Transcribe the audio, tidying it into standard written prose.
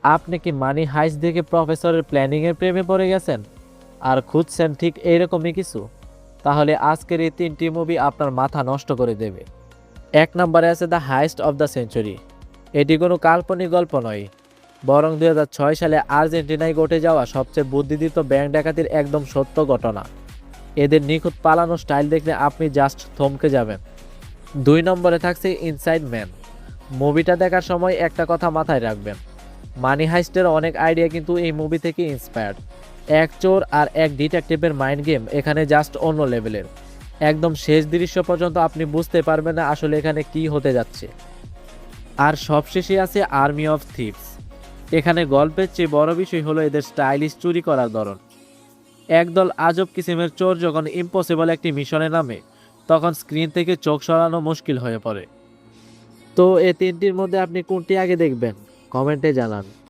আপনি কি মানি হাইস্ট দেখে প্রফেসরের প্ল্যানিংয়ের প্রেমে পড়ে গেছেন আর খুঁজছেন ঠিক এইরকমই কিছু? তাহলে আজকের এই 3টি মুভি আপনার মাথা নষ্ট করে দেবে। 1 নম্বরে আছে the heist of the century. এটি কোনো কাল্পনিক গল্প নয়, বরং 2006 সালে আর্জেন্টিনায় ঘটে যাওয়া সবচেয়ে বুদ্ধিদীপ্ত ব্যাংক ডাকাতির একদম সত্য ঘটনা। এদের নিখুঁত পালানো স্টাইল দেখলে আপনি জাস্ট থমকে যাবেন। 2 নম্বরে থাকছে ইনসাইড ম্যান। মুভিটা দেখার সময় একটা কথা মাথায় রাখবেন, মানি হাইস্টের অনেক আইডিয়া কিন্তু এই মুভি থেকে ইন্সপায়ার্ড। এক চোর আর এক ডিটেকটিভের মাইন্ড গেম এখানে জাস্ট অন্য লেভেলের। একদম শেষ দৃশ্য পর্যন্ত আপনি বুঝতে পারবেন না আসলে এখানে কি হতে যাচ্ছে। আর সবশেষে আছে আর্মি অফ থিপস। এখানে গল্পের চেয়ে বড় বিষয় হলো এদের স্টাইলিশ চুরি করার ধরন। একদল আজব কিসিমের চোর যখন ইম্পসিবল একটি মিশনে নামে, তখন স্ক্রিন থেকে চোখ সরানো মুশকিল হয়ে পড়ে। তো এই 3টির মধ্যে আপনি কোনটি আগে দেখবেন? কমেন্টে জানান।